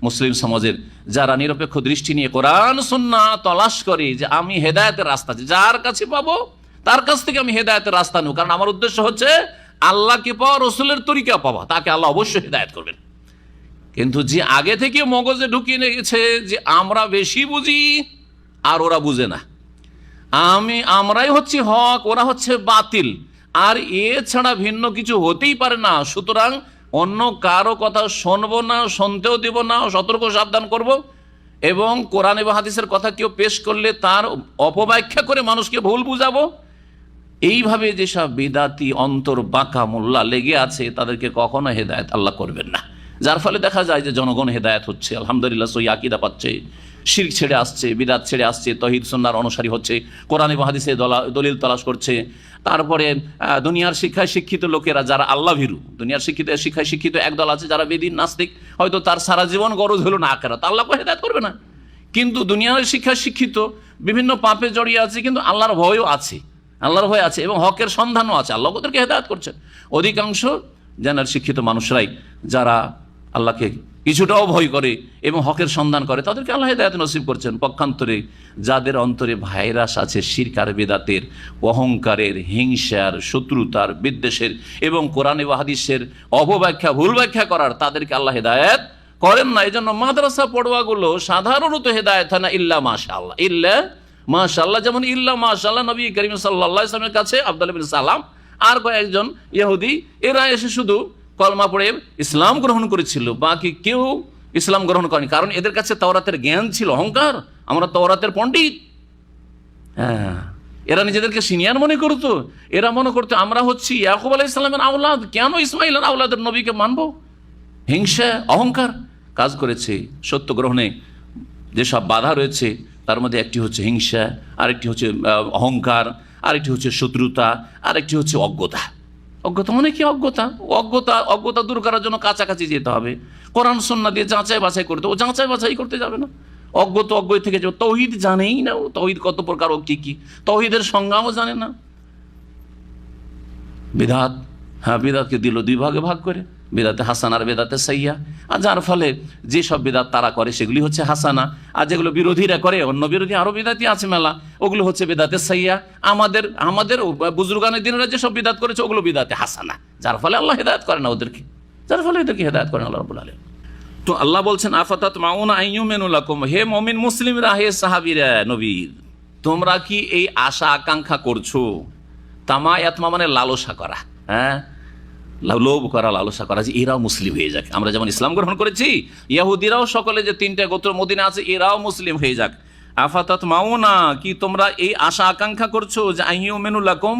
মুসলিম সমাজের যারা নিরপেক্ষ দৃষ্টি নিয়ে কোরআন সুন্নাহ তালাশ করে যে আমি হেদায়েতের রাস্তা যার কাছে পাবো তার কাছ থেকে আমি হেদায়েতের রাস্তা নেব, কারণ আমার উদ্দেশ্য হচ্ছে আল্লাহকে পাওয়া, রসুলের তরিকা পাওয়া, তাকে আল্লাহ অবশ্যই হেদায়েত করবেন। কিন্তু যে আগে থেকে মগজে ঢুকিয়ে নিয়েছে যে আমরা বেশি বুঝি আর ওরা বুঝে না, আমরাই হচ্ছে হক, ওরা হচ্ছে বাতিল, আর এছাড়া ভিন্ন কিছু হতেই পারে না, সুতরাং অন্য কারো কথা শুনবো না, শুনতেও দেব না, সতর্ক সাবধান করব, এবং কোরআন এবং হাদিসের কথা কেউ পেশ করলে তার অপব্যাখ্যা করে মানুষকে ভুল বুঝাবো। এইভাবে যেসব বিদাতি অন্তর বাঁকা মোল্লা লেগে আছে তাদেরকে কখনো হেদায়েত আল্লাহ করবেন না, যার ফলে দেখা যায় যে জনগণ হেদায়েত হচ্ছে, আলহামদুলিল্লাহ, সহি আকীদা পাচ্ছে, শিরক ছেড়ে আসছে, বিদাত ছেড়ে আসছে, তৌহিদ সুন্নাহর অনুসারী হচ্ছে, কোরআন এবং হাদিসে দলিল তালাশ করছে। তারপরে দুনিয়ার শিক্ষায় শিক্ষিত লোকেরা যারা আল্লাহ ভীরু, দুনিয়ার শিক্ষায় শিক্ষিত একদল আছে যারা বেদিন নাস্তিক, হয়তো তার সারা জীবন গরজ হলো না আখিরাত, আল্লাহকে হেদায়েত করবে না। কিন্তু দুনিয়ার শিক্ষায় শিক্ষিত বিভিন্ন পাপে জড়িয়ে আছে, কিন্তু আল্লাহর ভয়ও আছে, আল্লাহর ভয় আছে এবং হকের সন্ধানও আছে, আল্লাহ ওদেরকে হেদায়েত করছেন। অধিকাংশ জানার শিক্ষিত মানুষরাই যারা আল্লাহকে কিছুটাও ভয় করে এবং হকের সন্ধান করে তাদেরকে আল্লাহ হেদায়েত নসিব করছেন। পক্ষান্তরে যাদের অন্তরে ভাইরাস আছে শিরক আর বিদআতের, অহংকারের, হিংসার, শত্রুতার, বিদ্বেষের এবং কোরআন এবং হাদিসের অপব্যাখ্যা, ভুল ব্যাখ্যা করার, তাদেরকে আল্লাহ হেদায়েত করেন না। এই জন্য মাদ্রাসা পড়ুয়াগুলো সাধারণত হেদায়েত হয় না ইল্লা মাশাআল্লাহ, ইল্লা মাশাআল্লাহ। যেমন ইল্লা মাশাআল্লাহ নবী করিম সাল্লাল্লাহু আলাইহি ওয়াসাল্লামের কাছে আব্দুল্লাহ বিন সালাম আর কয়েকজন ইহুদি এরা এসে শুধু কলমা পড়ে ইসলাম গ্রহণ করেছিল, বাকি কেউ ইসলাম গ্রহণ করেনি, কারণ এদের কাছে তাওরাতের জ্ঞান ছিল, অহংকার, আমরা তাওরাতের পণ্ডিত। হ্যাঁ, এরা নিজেদেরকে সিনিয়র মনে করতো, এরা মনে করতো আমরা হচ্ছি ইয়াকুব আলাইহিস সালামের আওলাদ, কেন ইসমাইলের আওলাদের নবীকে মানবো। হিংসা, অহংকার কাজ করেছে। সত্য গ্রহণে যেসব বাধা রয়েছে তার মধ্যে একটি হচ্ছে হিংসা, আরেকটি হচ্ছে অহংকার, আরেকটি হচ্ছে শত্রুতা, আরেকটি হচ্ছে অজ্ঞতা। অজ্ঞতা মানে কি? অজ্ঞতা দূর করার জন্য কাছাকাছি যেতে হবে, কোরআন সুন্নাহ দিয়ে যাচাই বাছাই করতে, ও যাচাই বাছাই করতে যাবে না। অজ্ঞই থেকে যাবে, তৌহিদ জানেই না, ও তৌহিদ কত প্রকার, ও কি তৌহিদের সংজ্ঞাও জানে না। বিদআত, হ্যাঁ, বিদআতকে দিল দুই ভাগে ভাগ করে, বিদআতে হাসানা আর বিদআতে সাইয়্যা। আর যার ফলে যেসব বিদআত তারা করে সেগুলি হচ্ছে হাসানা, আর যেগুলো বিরোধীরা করে, অন্য বিরোধী আরো বিদআতি আছে মেলা, ওগুলো হচ্ছে বিদআতে সাইয়্যা। আমাদের বুজুর্গানের দিনেরা যেসব বিদআত করেছে ওগুলো বিদআতে হাসানা, যার ফলে আল্লাহ হেদায়েত করে না ওদেরকে, যার ফলে এদেরকে হেদায়েত করেন আল্লাহ রাব্বুল আলামিন। তো আল্লাহ বলছেন আফাতাতমাউনা আইয়ুমিনু লাকুম, হে মুমিন মুসলিমরা, হে সাহাবীরা, নবীর, তোমরা কি এই আশা আকাঙ্ক্ষা করছো? তামা ইয়াতমা মানে লালসা করা, হ্যাঁ, লোভ করা, লালসা করা, যে এরাও মুসলিম হয়ে যাক। আমরা যেমন ইসলাম গ্রহণ করেছি, ইহুদিরাও সকলে যে 3টা গোত্র মদিনা আছে এরাও মুসলিম হয়ে যাক। আফাতাতমাউনা, কি তোমরা এই আশা আকাঙ্ক্ষা করছো যে আইয়ুমিনু লাকুম,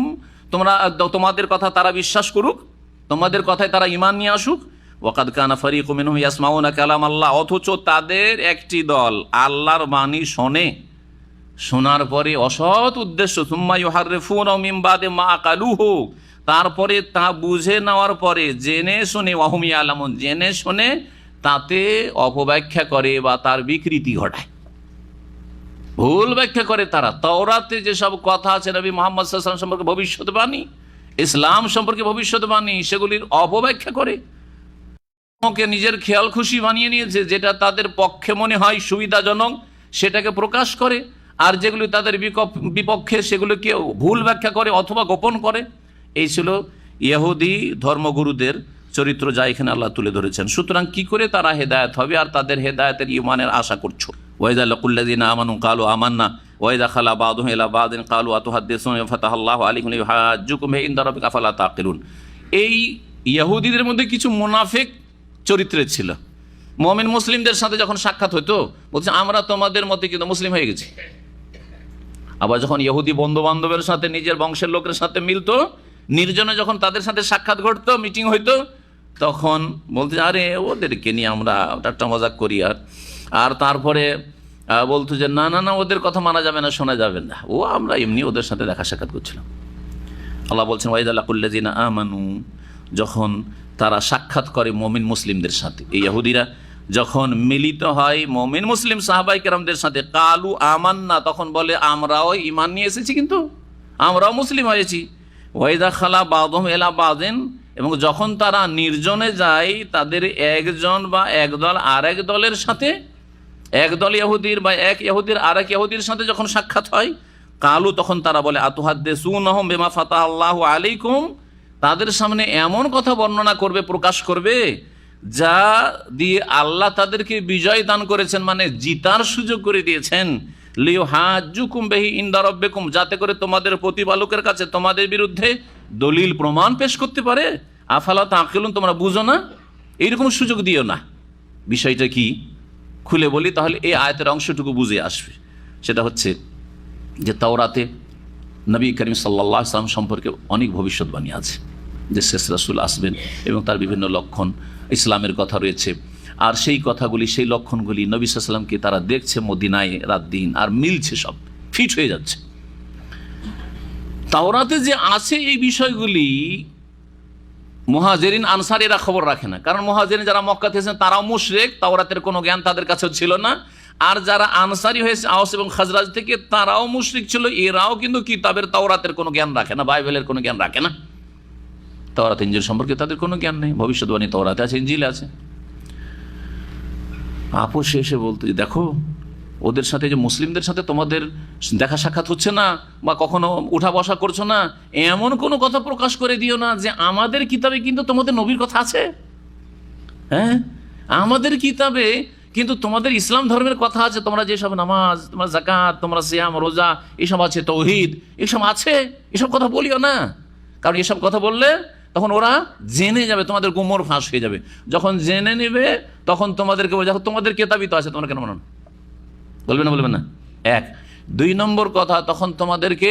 তোমাদের কথা তারা বিশ্বাস করুক, তোমাদের কথায় তারা ঈমান নিয়ে আসুক। ওয়াকাদ কানা ফারিকুম মিনহুম ইয়াসমাউনা কালাম আল্লাহ, অথচ তাদের একটি দল আল্লাহর বাণী শোনার পরে অসৎ উদ্দেশ্য, সুম্মা ইউহাররিফুনা মিন বাদে মা আকালুহু, তারপরে তা বুঝে নেওয়ার পরে জেনে শুনে, ওয়াহুম ইয়ালামুন, জেনে শুনে তাতে অপব্যাখ্যা করে বা তার বিকৃতি ঘটায়, ভুল ব্যাখ্যা করে। তারা তাওরাতে যেসব কথা আছে নবী মুহাম্মদ সাল্লাল্লাহু আলাইহি ওয়াসাল্লাম সম্পর্কে ভবিষ্যৎবাণী, ইসলাম সম্পর্কে ভবিষ্যৎবাণী, সেগুলির অপব্যাখ্যা করে ওকে নিজের খেয়াল খুশি বানিয়ে নিয়েছে, যেটা তাদের পক্ষে মনে হয় সুবিধাজনক সেটাকে প্রকাশ করে, আর যেগুলি তাদের বিপক্ষে সেগুলোকে ভুল ব্যাখ্যা করে অথবা গোপন করে। এই ছিল ইহুদি ধর্মগুরুদের চরিত্র, যা এখানে আল্লাহ তুলে ধরেছেন। সুতরাং কি করে তারা হেদায়েত হবে আর তাদের হেদায়েতের ঈমানের আশা করছো? ওয়াইদা লাকুল্লাযিনা আমানু ক্বালু আমান্না ওয়াইদা খালা বাযুহুম ইলা বাযিন ক্বালু আতুহাদ্দিসুনা ফাতাহাল্লাহু আলাইকুম লিইউহাজ্জুকুম ইনদা রাব্বিকা আফালা তাকিলুন। এই ইহুদিদের মধ্যে কিছু মুনাফিক চরিত্রের ছিল। মুমিন মুসলিমদের সাথে যখন সাক্ষাৎ হতো বলছে আমরা তোমাদের মতে কিন্তু মুসলিম হয়ে গেছি। আবার যখন ইহুদি বন্ধু বান্ধবের সাথে, নিজের বংশের লোকের সাথে মিলতো, নির্জনে যখন তাদের সাথে সাক্ষাৎ ঘটতো, মিটিং হইতো, তখন বলতে আরে ওদেরকে নিয়ে আমরা একটা মজাক করি। আর তারপরে বলতো যে না না না, ওদের কথা মানা যাবে না, শোনা যাবে না, ও আমরা এমনি ওদের সাথে দেখা সাক্ষাৎ করছিলাম। আল্লাহ বলছেন ওয়াইদা লাকুল্লাযিনা আমানু, যখন তারা সাক্ষাৎ করে মুমিন মুসলিমদের সাথে, এই ইহুদিরা যখন মিলিত হয় মুমিন মুসলিম সাহাবায়ে কেরামদের সাথে, কালু আমান্না, তখন বলে আমরাও ঈমান নিয়ে এসেছি, কিন্তু আমরাও মুসলিম হয়েছি। ওয়াইদা খালা বাযুহুম ইলা বাযিন, এবং যখন তারা নির্জনে যায় তাদের একজন বা একদল আরেক দলের সাথে, একদল ইহুদির বা এক ইহুদির আরেক ইহুদির সাথে যখন সাক্ষাৎ হয়, কালু তখন তারা বলে আতুহাদ্দিসুনাহুম বিমা ফাতাহাল্লাহু আলাইকুম, তাদের সামনে এমন কথা বর্ণনা করবে, প্রকাশ করবে যা দিয়ে আল্লাহ তাদেরকে বিজয় দান করেছেন, মানে জিতার সুযোগ করে দিয়েছেন। লিয়ুহাজ্জুকুম বিহি ইনদা রাব্বিকুম, যাতে করে তোমাদের প্রতিপালকের কাছে তোমাদের বিরুদ্ধে দলিল প্রমাণ পেশ করতে পারে। আফালা তাকিলুন, তোমরা বুঝো না? এইরকম সুযোগ দিও না। বিষয়টা কি খুলে বলি, তাহলে এই আয়াতের অংশটুকু বুঝে আসবে। সেটা হচ্ছে যে তাওরাতে নবী করিম সাল্লাল্লাহু আলাইহি ওয়াসাল্লাম সম্পর্কে অনেক ভবিষ্যৎবাণী আছে, যে শেষ রাসূল আসবেন এবং তার বিভিন্ন লক্ষণ, ইসলামের কথা রয়েছে। আর সেই কথাগুলি, সেই লক্ষণগুলি নবী সাল্লাল্লাহু আলাইহি ওয়াসাল্লামকে তারা দেখছে মদিনায় রাত দিন, আর মিলছে, সব ফিট হয়ে যাচ্ছে। তাওরাতে যে আছে এই বিষয়গুলি মুহাজিরিন আনসারীরা খবর রাখে না, কারণ মুহাজিরিন যারা মক্কাতে এসেছেন তারাও মুশরিক, তাওরাতের কোনো জ্ঞান তাদের কাছে ছিল না। আর যারা আনসারী হয়েছে আওস এবং খাজরাজ থেকে, তারাও মুশরিক ছিল, এরাও কিন্তু কিতাবের তাওরাতের কোনো জ্ঞান রাখে না, বাইবেলের কোনো জ্ঞান রাখে না। তাওরাত ইনজিল সম্পর্কে তাদের কোনো জ্ঞান নেই। ভবিষ্যৎবাণী তাওরাতে আছে, ইনজিলে আছে। আপোষে এসে বলতে, দেখো ওদের সাথে, যে মুসলিমদের সাথে তোমাদের দেখা সাক্ষাৎ হচ্ছে না বা কখনো উঠা বসা করছো না, এমন কোনো কথা প্রকাশ করে দিও না যে আমাদের কিতাবে কিন্তু তোমাদের নবীর কথা আছে। হ্যাঁ, আমাদের কিতাবে কিন্তু তোমাদের ইসলাম ধর্মের কথা আছে, তোমরা যেসব নামাজ, তোমার যাকাত, তোমরা সিয়াম, রোজা, এসব আছে, তৌহিদ, এসব আছে, এসব কথা বলিও না। কারণ এসব কথা বললে তখন ওরা জেনে যাবে, তোমাদের গুমর ফাঁস হয়ে যাবে। যখন জেনে নেবে তখন তোমাদেরকে বলবে, দেখো তোমাদের কেতাবই তো আছে, তোমরা কেন মানো না? বলবে না, বলবেন না? এক। দুই নম্বর কথা, তখন তোমাদেরকে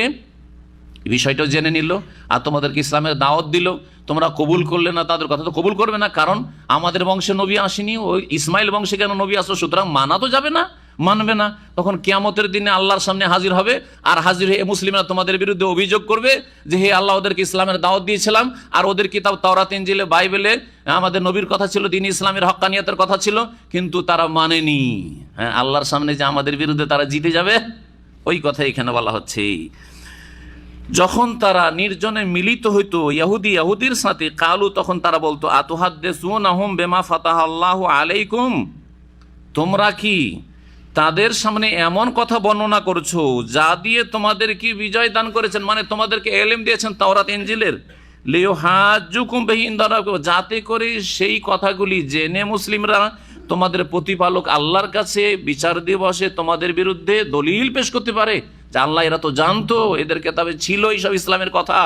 বিষয়টাও জেনে নিল আর তোমাদেরকে ইসলামের দাওয়াত দিল, তোমরা কবুল করলে না, তাদের কথা তো কবুল করবে না, কারণ আমাদের বংশে নবী আসেনি, ওই ইসমাইল বংশে কেন নবী আসলো, সুতরাং মানা তো যাবে না, মানবে না। তখন কিয়ামতের দিনে আল্লাহর সামনে হাজির হবে, আর হাজির হয়ে মুসলিমরা তোমাদের বিরুদ্ধে অভিযোগ করবে যে হে আল্লাহ, ওদেরকে ইসলামের দাওয়াত দিয়েছিলাম, আর ওদের কিতাব তাওরাত, ইনজিলে, বাইবেলে আমাদের নবীর কথা ছিল, দ্বীন ইসলামের হক্কানিয়তের কথা ছিল, কিন্তু তারা মানেনি। হ্যাঁ, আল্লাহর সামনে যে আমাদের বিরুদ্ধে তারা জিতে যাবে, ওই কথা এখানে বলা হচ্ছে। যখন তারা নির্জনে মিলিত হইতো ইহুদির সাথে, কালু তখন তারা বলতো আতুহাদ্দিসুনাহুম বিমা ফাতাহাল্লাহু আলাইকুম, তোমরা কি তাদের সামনে এমন কথা বর্ণনা করছো যা দিয়ে তোমাদের কি বিজয় দান করেছেন, মানে তোমাদেরকে ইলম দিয়েছেন তাওরাত ইনজিলের, লিয়ুহাজ্জুকুম বিহি ইনদা রাব্বিকুম, যাতে করে সেই কথাগুলি জেনে মুসলিমরা তোমাদের প্রতিপালক আল্লাহর কাছে বিচার দিবসে তোমাদের বিরুদ্ধে দলিল পেশ করতে পারে যে আল্লাহ, এরা তো জানতো, এদের কেতাবে ছিল এইসব ইসলামের কথা,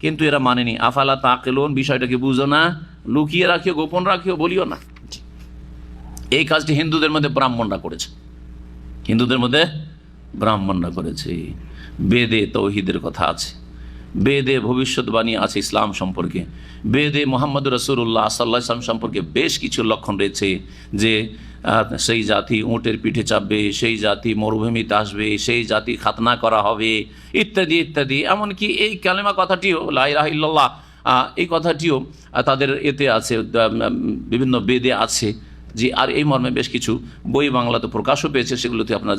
কিন্তু এরা মানেনি। আফালা তাকিলুন, বিষয়টাকে বুঝো না, লুকিয়ে রাখিও, গোপন রাখিও, বলিও না। এই কাজটি হিন্দুদের মধ্যে ব্রাহ্মণরা করেছে, হিন্দুদের মধ্যে ব্রাহ্মণরা করেছে। বেদে তৌহিদের কথা আছে, বেদে ভবিষ্যৎবাণী আছে ইসলাম সম্পর্কে, বেদে মুহাম্মদ রাসূলুল্লাহ সাল্লাল্লাহু আলাইহি ওয়াসাল্লাম সম্পর্কে বেশ কিছু লক্ষণ রয়েছে, যে সেই জাতি উটের পিঠে চাপবে, সেই জাতি মরুভূমিতে আসবে, সেই জাতি খাতনা করা হবে, ইত্যাদি ইত্যাদি। এমনকি এই কালেমা কথাটিও, লা ইলাহা ইল্লাল্লাহ, এই কথাটিও তাদের এতে আছে, বিভিন্ন বেদে আছে। জি, আর এই মর্মে বেশ কিছু বই বাংলাতে প্রকাশও পেয়েছে, সেগুলোতে আপনার